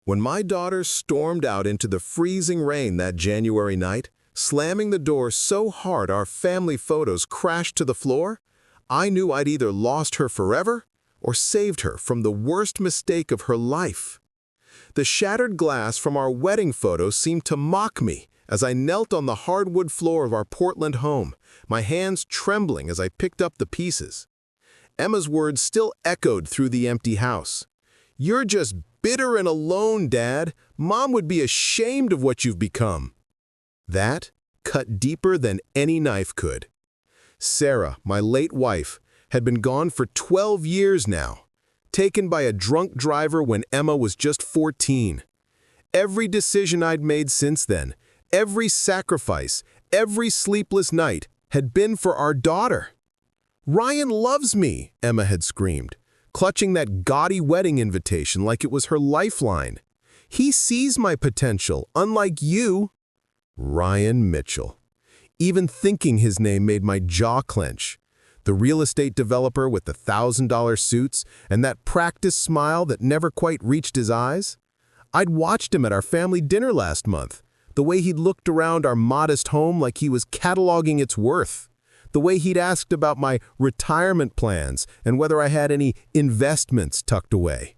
When my daughter stormed out into the freezing rain that January night, slamming the door so hard our family photos crashed to the floor, I knew I'd either lost her forever or saved her from the worst mistake of her life. The shattered glass from our wedding photo seemed to mock me as I knelt on the hardwood floor of our Portland home, my hands trembling as I picked up the pieces. Emma's words still echoed through the empty house. "You're just bitter and alone, Dad. Mom would be ashamed of what you've become." That cut deeper than any knife could. Sarah, my late wife, had been gone for 12 years now, taken by a drunk driver when Emma was just 14. Every decision I'd made since then, every sacrifice, every sleepless night, had been for our daughter. "Ryan loves me," Emma had screamed, clutching that gaudy wedding invitation like it was her lifeline. "He sees my potential, unlike you." Ryan Mitchell. Even thinking his name made my jaw clench. The real estate developer with the $1,000 suits and that practiced smile that never quite reached his eyes. I'd watched him at our family dinner last month, the way he'd looked around our modest home like he was cataloging its worth. The way he'd asked about my retirement plans and whether I had any investments tucked away.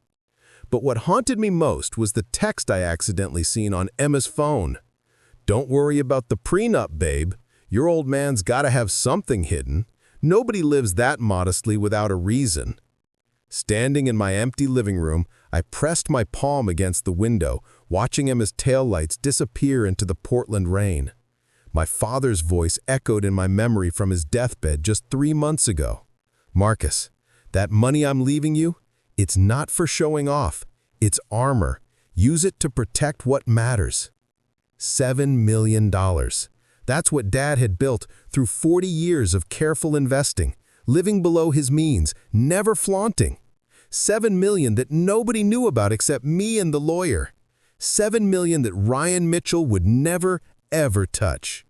But what haunted me most was the text I accidentally seen on Emma's phone. "Don't worry about the prenup, babe. Your old man's gotta have something hidden. Nobody lives that modestly without a reason." Standing in my empty living room, I pressed my palm against the window, watching Emma's taillights disappear into the Portland rain. My father's voice echoed in my memory from his deathbed just 3 months ago. "Marcus, that money I'm leaving you, it's not for showing off. It's armor. Use it to protect what matters." $7 million. That's what Dad had built through 40 years of careful investing, living below his means, never flaunting. $7 million that nobody knew about except me and the lawyer. $7 million that Ryan Mitchell would never, ever touch.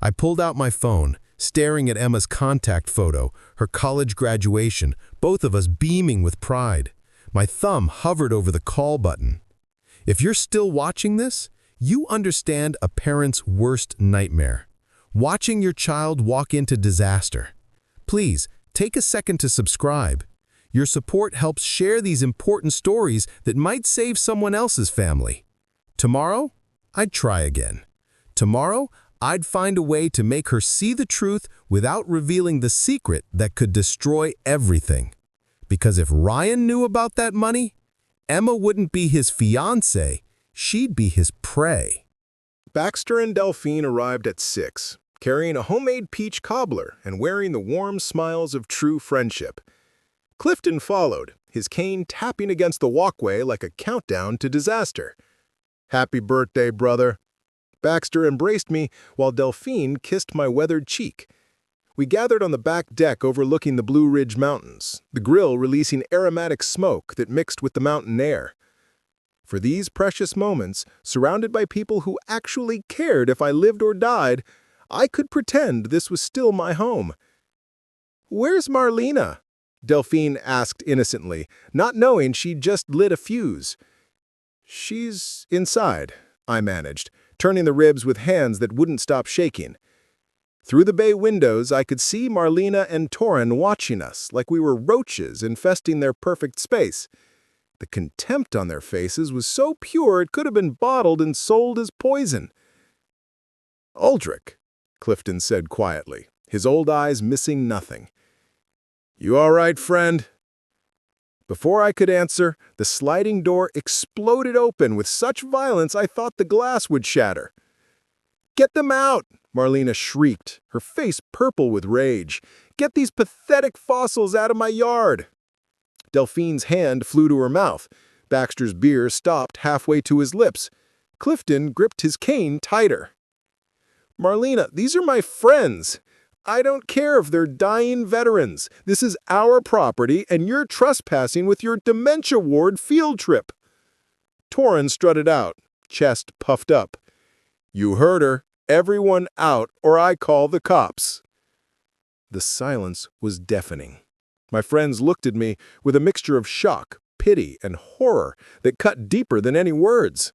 I pulled out my phone, staring at Emma's contact photo, her college graduation, both of us beaming with pride. My thumb hovered over the call button. If you're still watching this, you understand a parent's worst nightmare. Watching your child walk into disaster. Please, take a second to subscribe. Your support helps share these important stories that might save someone else's family. Tomorrow, I'd try again. Tomorrow, I'd find a way to make her see the truth without revealing the secret that could destroy everything. Because if Ryan knew about that money, Emma wouldn't be his fiancée, she'd be his prey. Baxter and Delphine arrived at 6, carrying a homemade peach cobbler and wearing the warm smiles of true friendship. Clifton followed, his cane tapping against the walkway like a countdown to disaster. "Happy birthday, brother." Baxter embraced me while Delphine kissed my weathered cheek. We gathered on the back deck overlooking the Blue Ridge Mountains, the grill releasing aromatic smoke that mixed with the mountain air. For these precious moments, surrounded by people who actually cared if I lived or died, I could pretend this was still my home. "Where's Marlena?" Delphine asked innocently, not knowing she'd just lit a fuse. "She's inside," I managed, turning the ribs with hands that wouldn't stop shaking. Through the bay windows, I could see Marlena and Torin watching us like we were roaches infesting their perfect space. The contempt on their faces was so pure it could have been bottled and sold as poison. "Aldrich," Clifton said quietly, his old eyes missing nothing. "You all right, friend?" Before I could answer, the sliding door exploded open with such violence I thought the glass would shatter. "Get them out!" Marlena shrieked, her face purple with rage. "Get these pathetic fossils out of my yard!" Delphine's hand flew to her mouth. Baxter's beer stopped halfway to his lips. Clifton gripped his cane tighter. "Marlena, these are my friends. I don't care if they're dying veterans. This is our property, and you're trespassing with your dementia ward field trip." Torin strutted out, chest puffed up. "You heard her. Everyone out, or I call the cops." The silence was deafening. My friends looked at me with a mixture of shock, pity and horror that cut deeper than any words.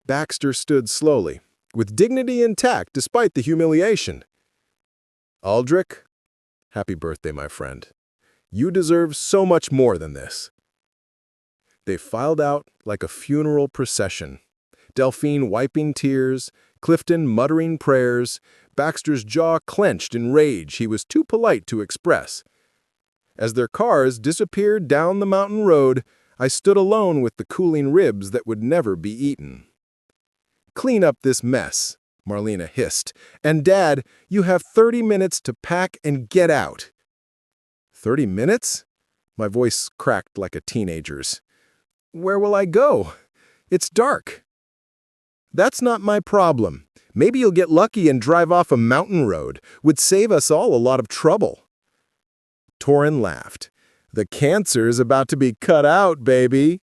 Baxter stood slowly, with dignity intact despite the humiliation. "Aldrich, happy birthday, my friend. You deserve so much more than this." They filed out like a funeral procession. Delphine wiping tears, Clifton muttering prayers, Baxter's jaw clenched in rage he was too polite to express. As their cars disappeared down the mountain road, I stood alone with the cooling ribs that would never be eaten. "Clean up this mess," Marlena hissed, "and Dad, you have 30 minutes to pack and get out." 30 minutes? My voice cracked like a teenager's. "Where will I go? It's dark." "That's not my problem. Maybe you'll get lucky and drive off a mountain road. Would save us all a lot of trouble." Torin laughed. "The cancer's about to be cut out, baby."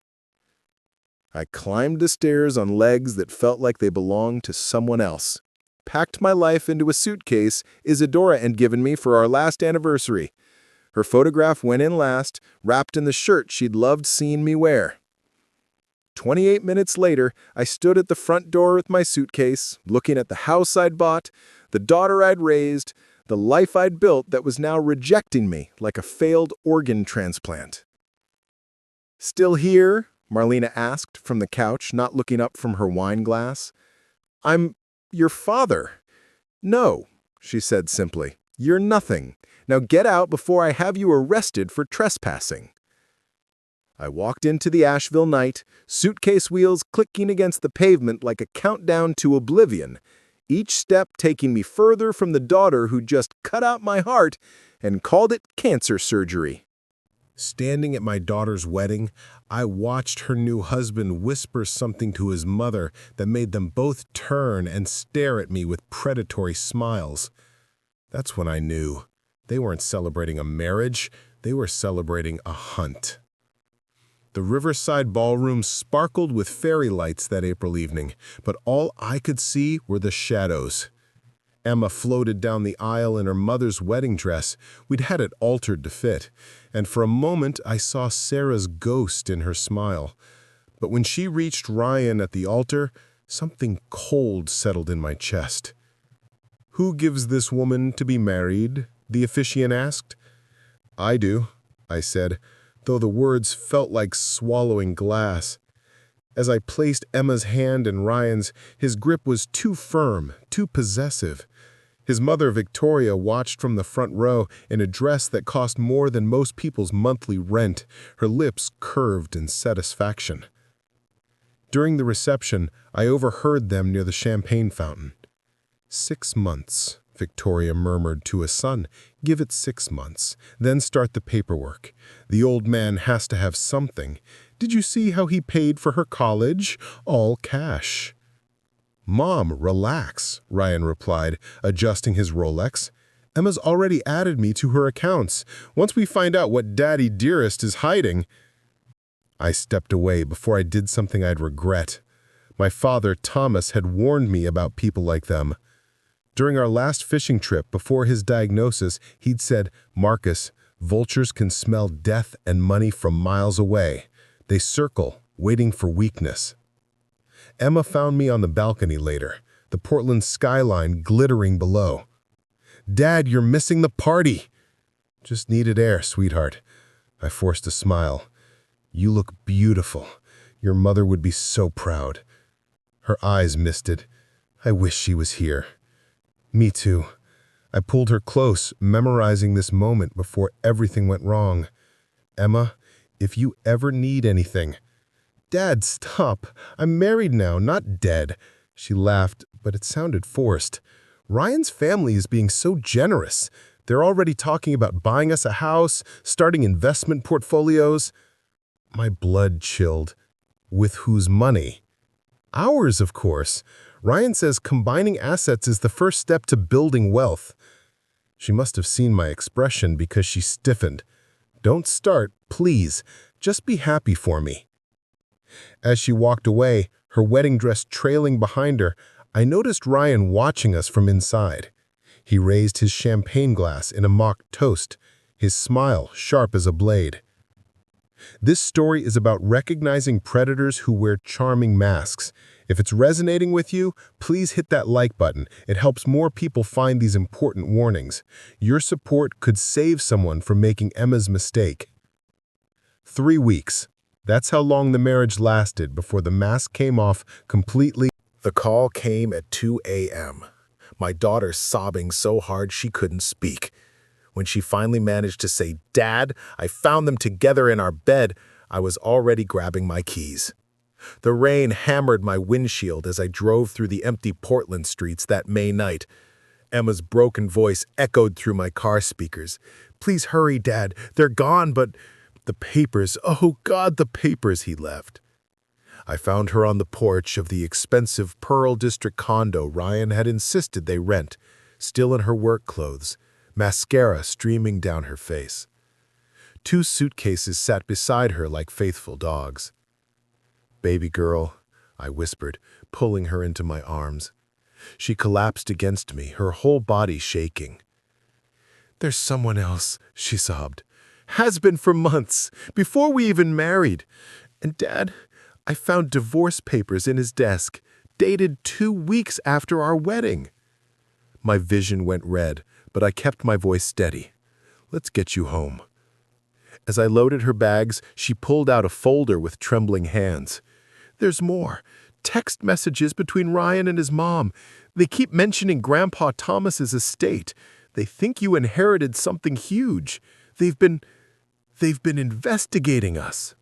I climbed the stairs on legs that felt like they belonged to someone else, packed my life into a suitcase Isadora had given me for our last anniversary. Her photograph went in last, wrapped in the shirt she'd loved seeing me wear. 28 minutes later, I stood at the front door with my suitcase, looking at the house I'd bought, the daughter I'd raised, the life I'd built that was now rejecting me like a failed organ transplant. "Still here?" Marlena asked from the couch, not looking up from her wine glass. "I'm your father." "No," she said simply. "You're nothing. Now get out before I have you arrested for trespassing." I walked into the Asheville night, suitcase wheels clicking against the pavement like a countdown to oblivion, each step taking me further from the daughter who just cut out my heart and called it cancer surgery. Standing at my daughter's wedding, I watched her new husband whisper something to his mother that made them both turn and stare at me with predatory smiles. That's when I knew. They weren't celebrating a marriage, they were celebrating a hunt. The Riverside Ballroom sparkled with fairy lights that April evening, but all I could see were the shadows. Emma floated down the aisle in her mother's wedding dress. We'd had it altered to fit, and for a moment I saw Sarah's ghost in her smile. But when she reached Ryan at the altar, something cold settled in my chest. "Who gives this woman to be married?" the officiant asked. "I do," I said, though the words felt like swallowing glass. As I placed Emma's hand in Ryan's, his grip was too firm, too possessive. His mother, Victoria, watched from the front row in a dress that cost more than most people's monthly rent, her lips curved in satisfaction. During the reception, I overheard them near the champagne fountain. 6 months, Victoria murmured to a son. "Give it 6 months, then start the paperwork. The old man has to have something. Did you see how he paid for her college? All cash." "Mom, relax," Ryan replied, adjusting his Rolex. "Emma's already added me to her accounts. Once we find out what Daddy Dearest is hiding—" I stepped away before I did something I'd regret. My father, Thomas, had warned me about people like them. During our last fishing trip before his diagnosis, he'd said, "Marcus, vultures can smell death and money from miles away. They circle, waiting for weakness." Emma found me on the balcony later, the Portland skyline glittering below. "Dad, you're missing the party." "Just needed air, sweetheart." I forced a smile. "You look beautiful. Your mother would be so proud." Her eyes misted. "I wish she was here." "Me too." I pulled her close, memorizing this moment before everything went wrong. "Emma, if you ever need anything—" "Dad, stop. I'm married now, not dead." She laughed, but it sounded forced. "Ryan's family is being so generous. They're already talking about buying us a house, starting investment portfolios." My blood chilled. "With whose money?" "Ours, of course. Ryan says combining assets is the first step to building wealth." She must have seen my expression because she stiffened. "Don't start, please. Just be happy for me." As she walked away, her wedding dress trailing behind her, I noticed Ryan watching us from inside. He raised his champagne glass in a mock toast, his smile sharp as a blade. This story is about recognizing predators who wear charming masks. If it's resonating with you, please hit that like button. It helps more people find these important warnings. Your support could save someone from making Emma's mistake. 3 weeks. That's how long the marriage lasted before the mask came off completely. The call came at 2 a.m. My daughter sobbing so hard she couldn't speak. When she finally managed to say, "Dad, I found them together in our bed," I was already grabbing my keys. The rain hammered my windshield as I drove through the empty Portland streets that May night. Emma's broken voice echoed through my car speakers. "Please hurry, Dad. They're gone, but the papers, oh God, the papers he left." I found her on the porch of the expensive Pearl District condo Ryan had insisted they rent, still in her work clothes, mascara streaming down her face. 2 suitcases sat beside her like faithful dogs. "Baby girl," I whispered, pulling her into my arms. She collapsed against me, her whole body shaking. "There's someone else," she sobbed. "Has been for months, before we even married. And Dad, I found divorce papers in his desk, dated 2 weeks after our wedding." My vision went red, but I kept my voice steady. "Let's get you home." As I loaded her bags, she pulled out a folder with trembling hands. "There's more. Text messages between Ryan and his mom. They keep mentioning Grandpa Thomas's estate. They think you inherited something huge. They've been investigating us."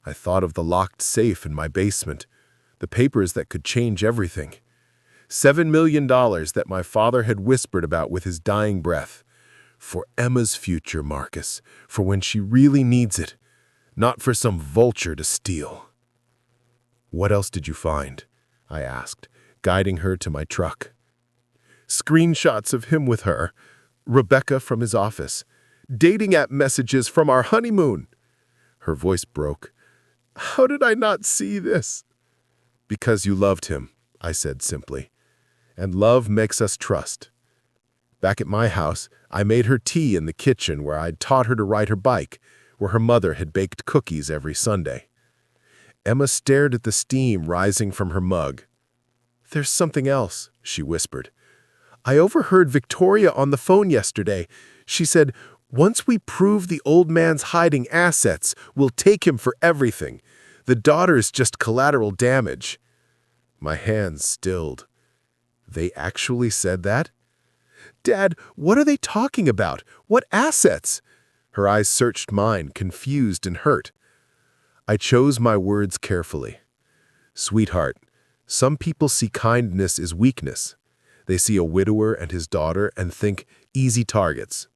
I thought of the locked safe in my basement, the papers that could change everything. $7 million that my father had whispered about with his dying breath. For Emma's future, Marcus, for when she really needs it, not for some vulture to steal. "What else did you find?" I asked, guiding her to my truck. "Screenshots of him with her, Rebecca from his office, dating app messages from our honeymoon." Her voice broke. "How did I not see this?" "Because you loved him," I said simply. "And love makes us trust." Back at my house, I made her tea in the kitchen where I'd taught her to ride her bike, where her mother had baked cookies every Sunday. Emma stared at the steam rising from her mug. "There's something else," she whispered. "I overheard Victoria on the phone yesterday. She said, 'Once we prove the old man's hiding assets, we'll take him for everything. The daughter's just collateral damage.'" My hands stilled. They actually said that? "Dad, what are they talking about? What assets?" Her eyes searched mine, confused and hurt. I chose my words carefully. "Sweetheart, some people see kindness as weakness. They see a widower and his daughter and think easy targets.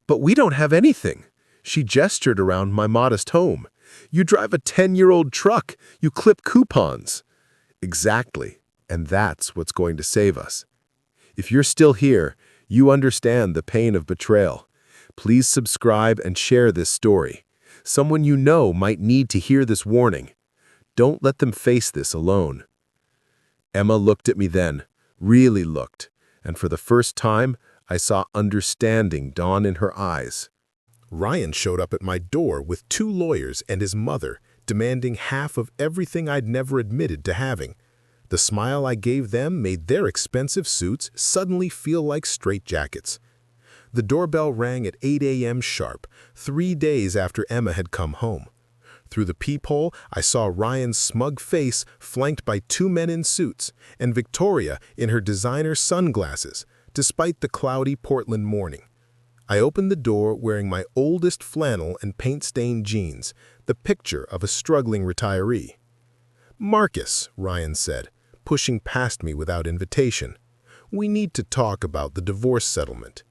But we don't have anything." She gestured around my modest home. "You drive a 10-year-old truck. You clip coupons." "Exactly, and that's what's going to save us. If you're still here, you understand the pain of betrayal. Please subscribe and share this story. Someone you know might need to hear this warning. Don't let them face this alone." Emma looked at me then, really looked, and for the first time, I saw understanding dawn in her eyes. Ryan showed up at my door with 2 lawyers and his mother, demanding half of everything I'd never admitted to having. The smile I gave them made their expensive suits suddenly feel like straitjackets. The doorbell rang at 8 a.m. sharp, 3 days after Emma had come home. Through the peephole, I saw Ryan's smug face flanked by 2 men in suits, and Victoria in her designer sunglasses, despite the cloudy Portland morning. I opened the door wearing my oldest flannel and paint-stained jeans, the picture of a struggling retiree. "Marcus," Ryan said, pushing past me without invitation, "we need to talk about the divorce settlement."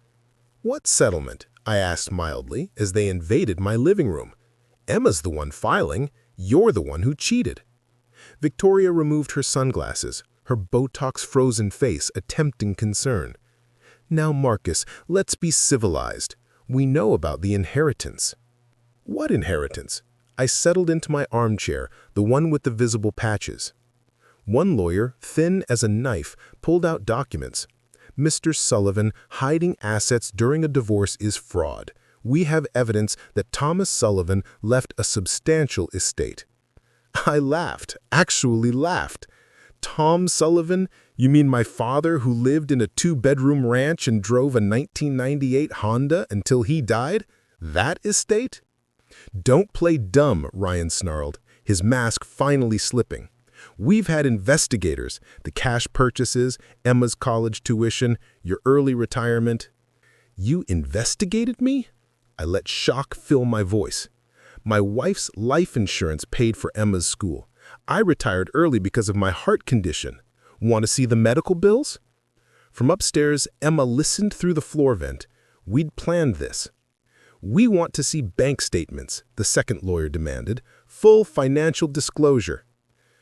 "What settlement?" I asked mildly as they invaded my living room. "Emma's the one filing. You're the one who cheated." Victoria removed her sunglasses, her Botox-frozen face attempting concern. "Now, Marcus, let's be civilized. We know about the inheritance." "What inheritance?" I settled into my armchair, the one with the visible patches. One lawyer, thin as a knife, pulled out documents. "Mr. Sullivan, hiding assets during a divorce is fraud. We have evidence that Thomas Sullivan left a substantial estate. I laughed, actually laughed. Tom Sullivan? You mean my father who lived in a 2-bedroom ranch and drove a 1998 Honda until he died? That estate? Don't play dumb, Ryan snarled, his mask finally slipping. We've had investigators, the cash purchases, Emma's college tuition, your early retirement. You investigated me? I let shock fill my voice. My wife's life insurance paid for Emma's school. I retired early because of my heart condition. Want to see the medical bills? From upstairs, Emma listened through the floor vent. We'd planned this. We want to see bank statements, the second lawyer demanded. Full financial disclosure.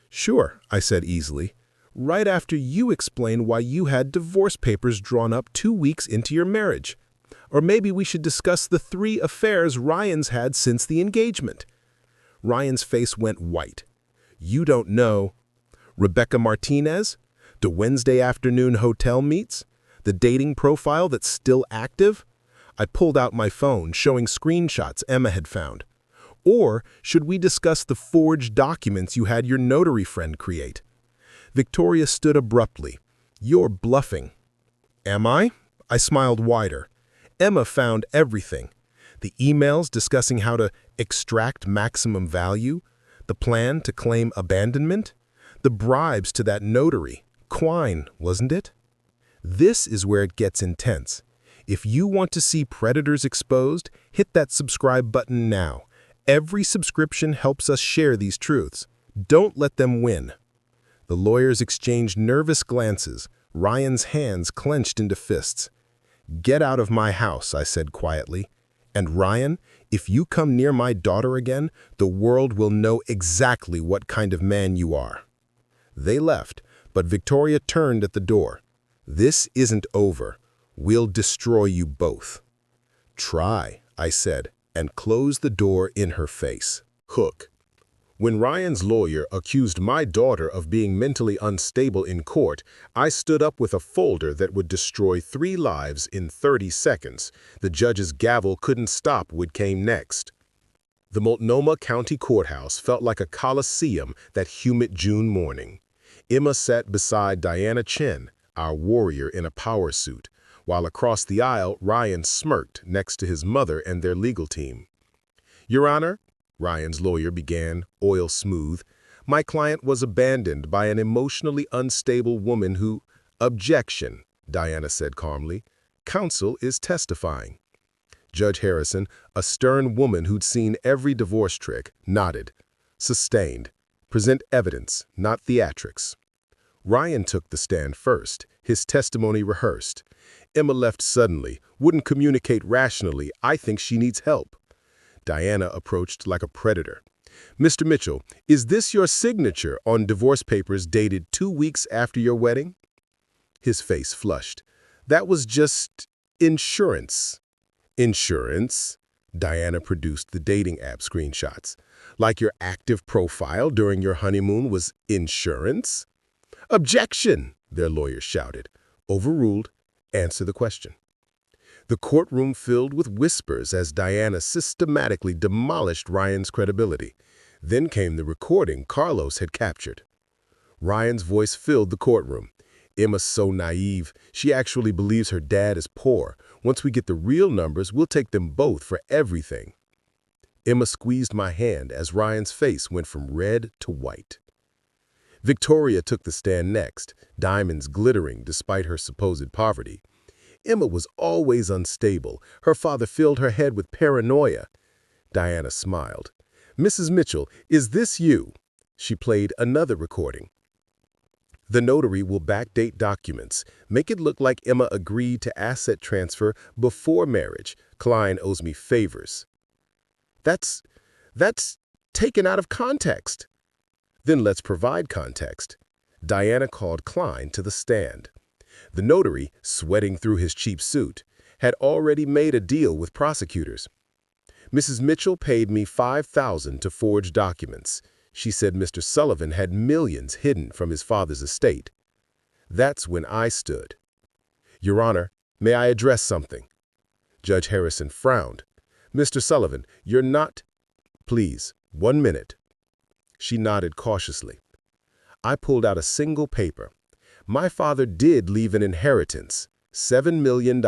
Sure, I said easily. Right after you explain why you had divorce papers drawn up 2 weeks into your marriage. Or maybe we should discuss the 3 affairs Ryan's had since the engagement. Ryan's face went white. You don't know. Rebecca Martinez? The Wednesday afternoon hotel meets? The dating profile that's still active? I pulled out my phone, showing screenshots Emma had found. Or should we discuss the forged documents you had your notary friend create? Victoria stood abruptly. You're bluffing. Am I? I smiled wider. Emma found everything. The emails discussing how to extract maximum value, the plan to claim abandonment, the bribes to that notary, Quine, wasn't it? This is where it gets intense. If you want to see predators exposed, hit that subscribe button now. Every subscription helps us share these truths. Don't let them win. The lawyers exchanged nervous glances. Ryan's hands clenched into fists. Get out of my house, I said quietly. And Ryan, if you come near my daughter again, the world will know exactly what kind of man you are. They left, but Victoria turned at the door. This isn't over. We'll destroy you both. Try, I said, and closed the door in her face. Hook. When Ryan's lawyer accused my daughter of being mentally unstable in court, I stood up with a folder that would destroy 3 lives in 30 seconds. The judge's gavel couldn't stop what came next. The Multnomah County Courthouse felt like a coliseum that humid June morning. Emma sat beside Diana Chen, our warrior in a power suit, while across the aisle, Ryan smirked next to his mother and their legal team. Your Honor, Ryan's lawyer began, oil smooth, my client was abandoned by an emotionally unstable woman who— Objection, Diana said calmly. Counsel is testifying. Judge Harrison, a stern woman who'd seen every divorce trick, nodded. Sustained. Present evidence, not theatrics. Ryan took the stand first, his testimony rehearsed. Emma left suddenly, wouldn't communicate rationally. I think she needs help. Diana approached like a predator. Mr. Mitchell, is this your signature on divorce papers dated 2 weeks after your wedding? His face flushed. That was just insurance. Insurance? Diana produced the dating app screenshots. Like your active profile during your honeymoon was insurance? Objection, their lawyer shouted. Overruled. Answer the question. The courtroom filled with whispers as Diana systematically demolished Ryan's credibility. Then came the recording Carlos had captured. Ryan's voice filled the courtroom. Emma's so naive, she actually believes her dad is poor. Once we get the real numbers, we'll take them both for everything. Emma squeezed my hand as Ryan's face went from red to white. Victoria took the stand next, diamonds glittering despite her supposed poverty. Emma was always unstable. Her father filled her head with paranoia. Diana smiled. Mrs. Mitchell, is this you? She played another recording. The notary will backdate documents, make it look like Emma agreed to asset transfer before marriage. Klein owes me favors. That's taken out of context. Then let's provide context. Diana called Klein to the stand. The notary, sweating through his cheap suit, had already made a deal with prosecutors. Mrs. Mitchell paid me $5,000 to forge documents. She said Mr. Sullivan had millions hidden from his father's estate. That's when I stood. Your Honor, may I address something? Judge Harrison frowned. Mr. Sullivan, you're not... Please, 1 minute. She nodded cautiously. I pulled out a single paper. My father did leave an inheritance, $7 million.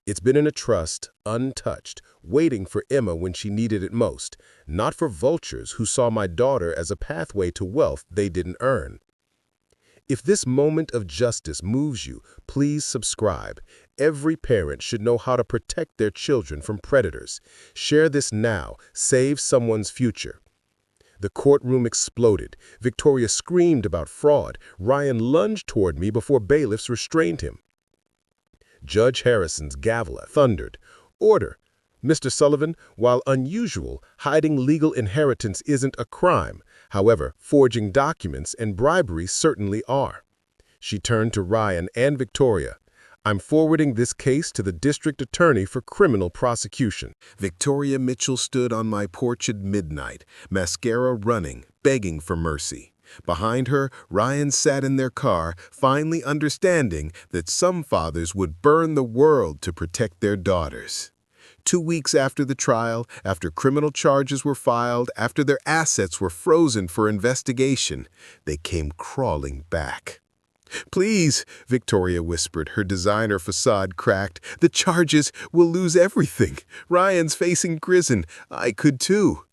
It's been in a trust, untouched, waiting for Emma when she needed it most, not for vultures who saw my daughter as a pathway to wealth they didn't earn. If this moment of justice moves you, please subscribe. Every parent should know how to protect their children from predators. Share this now. Save someone's future. The courtroom exploded. Victoria screamed about fraud. Ryan lunged toward me before bailiffs restrained him. Judge Harrison's gavel thundered. Order. Mr. Sullivan, while unusual, hiding legal inheritance isn't a crime. However, forging documents and bribery certainly are. She turned to Ryan and Victoria. I'm forwarding this case to the district attorney for criminal prosecution. Victoria Mitchell stood on my porch at midnight, mascara running, begging for mercy. Behind her, Ryan sat in their car, finally understanding that some fathers would burn the world to protect their daughters. 2 weeks after the trial, after criminal charges were filed, after their assets were frozen for investigation, they came crawling back. Please, Victoria whispered, her designer facade cracked. The charges will lose everything. Ryan's facing prison. I could too.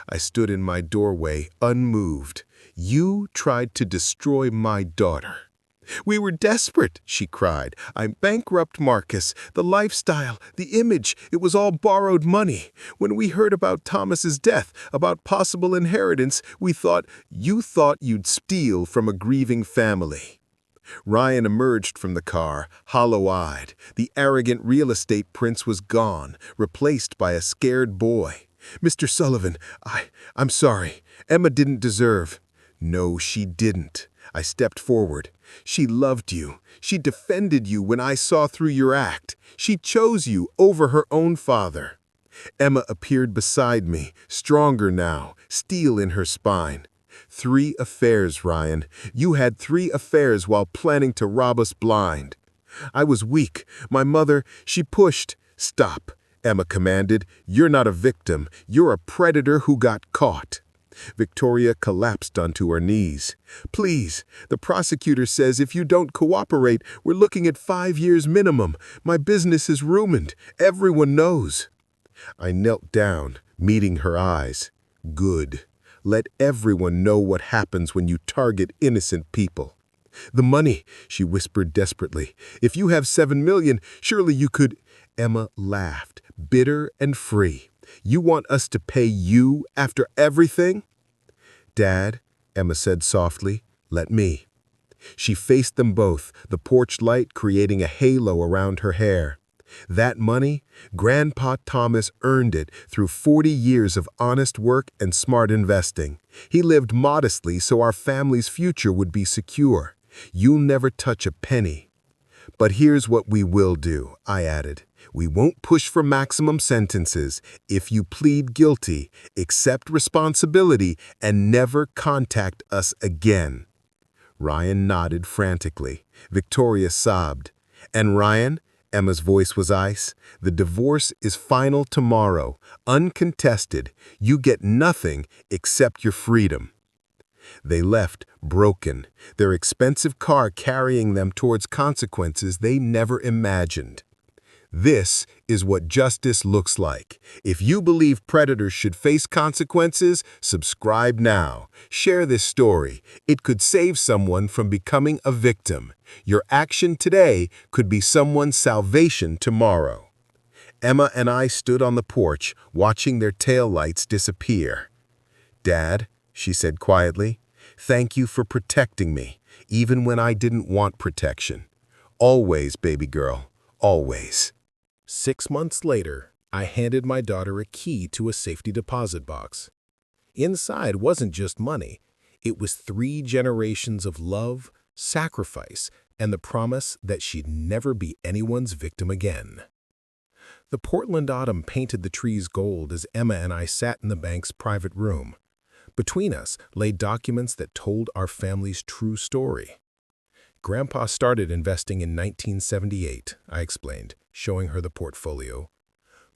I stood in my doorway, unmoved. You tried to destroy my daughter. We were desperate, she cried. I'm bankrupt, Marcus. The lifestyle, the image, it was all borrowed money. When we heard about Thomas's death, about possible inheritance, we thought you'd steal from a grieving family. Ryan emerged from the car, hollow-eyed. The arrogant real estate prince was gone, replaced by a scared boy. Mr. Sullivan, I'm sorry. Emma didn't deserve. No, she didn't. I stepped forward. She loved you. She defended you when I saw through your act. She chose you over her own father. Emma appeared beside me, stronger now, steel in her spine. 3 affairs, Ryan. You had 3 affairs while planning to rob us blind. I was weak. My mother, she pushed. Stop, Emma commanded. You're not a victim. You're a predator who got caught. Victoria collapsed onto her knees. Please, the prosecutor says if you don't cooperate, we're looking at 5 years minimum. My business is ruined. Everyone knows. I knelt down, meeting her eyes. Good. Let everyone know what happens when you target innocent people. The money, she whispered desperately. If you have $7 million, surely you could... Emma laughed, bitter and free. You want us to pay you after everything? Dad, Emma said softly, let me. She faced them both, the porch light creating a halo around her hair. That money, Grandpa Thomas earned it through 40 years of honest work and smart investing. He lived modestly so our family's future would be secure. You'll never touch a penny. But here's what we will do, I added. We won't push for maximum sentences. If you plead guilty, accept responsibility and never contact us again. Ryan nodded frantically. Victoria sobbed. And Ryan, Emma's voice was ice, the divorce is final tomorrow, uncontested. You get nothing except your freedom. They left, broken, their expensive car carrying them towards consequences they never imagined. This is what justice looks like. If you believe predators should face consequences, subscribe now. Share this story. It could save someone from becoming a victim. Your action today could be someone's salvation tomorrow. Emma and I stood on the porch, watching their taillights disappear. Dad, she said quietly, thank you for protecting me, even when I didn't want protection. Always, baby girl, always. 6 months later, I handed my daughter a key to a safety deposit box. Inside wasn't just money. It was 3 generations of love, sacrifice, and the promise that she'd never be anyone's victim again. The Portland autumn painted the trees gold as Emma and I sat in the bank's private room. Between us lay documents that told our family's true story. Grandpa started investing in 1978, I explained, showing her the portfolio.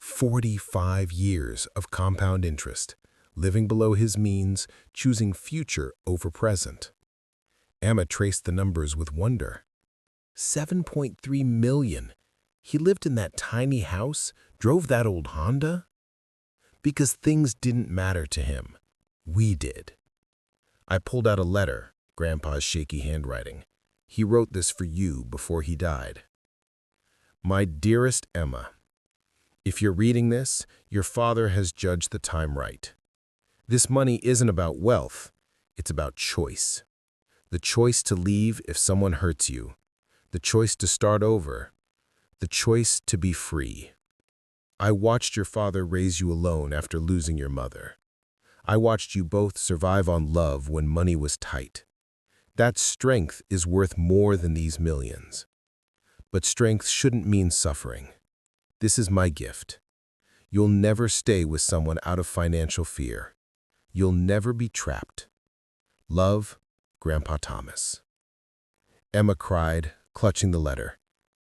45 years of compound interest, living below his means, choosing future over present. Emma traced the numbers with wonder. 7.3 million. He lived in that tiny house, drove that old Honda? Because things didn't matter to him. We did. I pulled out a letter, Grandpa's shaky handwriting. He wrote this for you before he died. My dearest Emma, if you're reading this, your father has judged the time right. This money isn't about wealth, it's about choice. The choice to leave if someone hurts you, the choice to start over, the choice to be free. I watched your father raise you alone after losing your mother. I watched you both survive on love when money was tight. That strength is worth more than these millions. But strength shouldn't mean suffering. This is my gift. You'll never stay with someone out of financial fear. You'll never be trapped. Love, Grandpa Thomas. Emma cried, clutching the letter.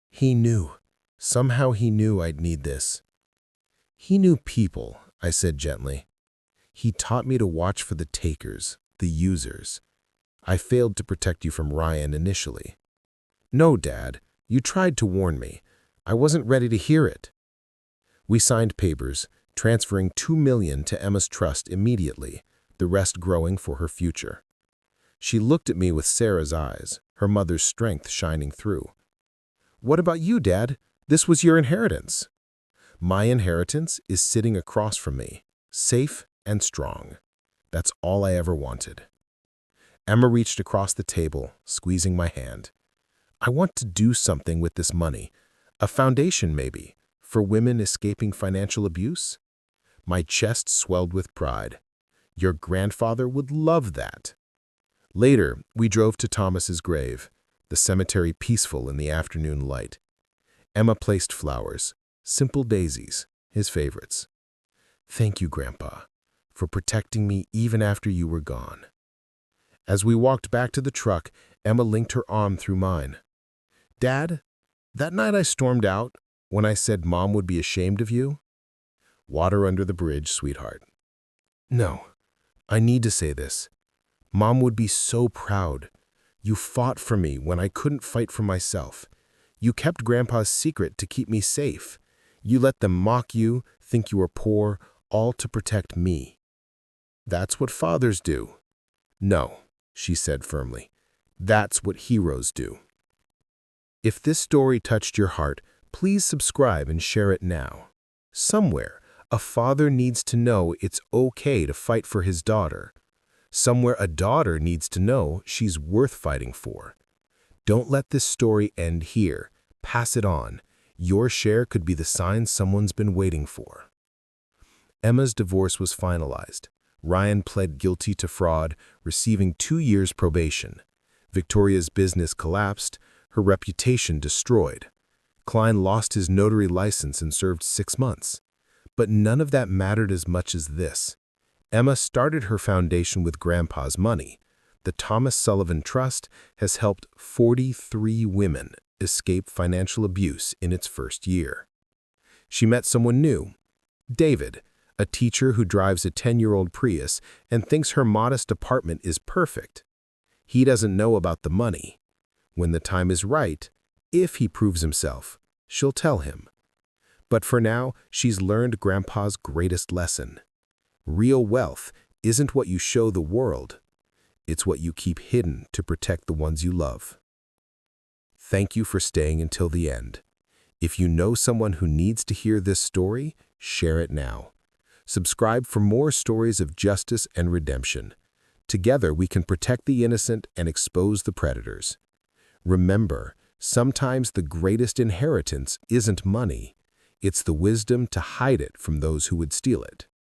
He knew. Somehow he knew I'd need this. He knew people, I said gently. He taught me to watch for the takers, the users. I failed to protect you from Ryan initially. No, Dad, you tried to warn me. I wasn't ready to hear it. We signed papers, transferring $2 million to Emma's trust immediately, the rest growing for her future. She looked at me with Sarah's eyes, her mother's strength shining through. What about you, Dad? This was your inheritance. My inheritance is sitting across from me, safe and strong. That's all I ever wanted. Emma reached across the table, squeezing my hand. I want to do something with this money. A foundation, maybe, for women escaping financial abuse? My chest swelled with pride. Your grandfather would love that. Later, we drove to Thomas's grave, the cemetery peaceful in the afternoon light. Emma placed flowers, simple daisies, his favorites. Thank you, Grandpa, for protecting me even after you were gone. As we walked back to the truck, Emma linked her arm through mine. Dad, that night I stormed out when I said Mom would be ashamed of you? Water under the bridge, sweetheart. No, I need to say this. Mom would be so proud. You fought for me when I couldn't fight for myself. You kept Grandpa's secret to keep me safe. You let them mock you, think you were poor, all to protect me. That's what fathers do. No, she said firmly. That's what heroes do. If this story touched your heart, please subscribe and share it now. Somewhere, a father needs to know it's okay to fight for his daughter. Somewhere, a daughter needs to know she's worth fighting for. Don't let this story end here. Pass it on. Your share could be the sign someone's been waiting for. Emma's divorce was finalized. Ryan pled guilty to fraud, receiving 2 years probation. Victoria's business collapsed, her reputation destroyed. Klein lost his notary license and served 6 months. But none of that mattered as much as this. Emma started her foundation with Grandpa's money. The Thomas Sullivan Trust has helped 43 women escape financial abuse in its first year. She met someone new, David, a teacher who drives a 10-year-old Prius and thinks her modest apartment is perfect. He doesn't know about the money. When the time is right, if he proves himself, she'll tell him. But for now, she's learned Grandpa's greatest lesson. Real wealth isn't what you show the world. It's what you keep hidden to protect the ones you love. Thank you for staying until the end. If you know someone who needs to hear this story, share it now. Subscribe for more stories of justice and redemption. Together, we can protect the innocent and expose the predators. Remember, sometimes the greatest inheritance isn't money. It's the wisdom to hide it from those who would steal it.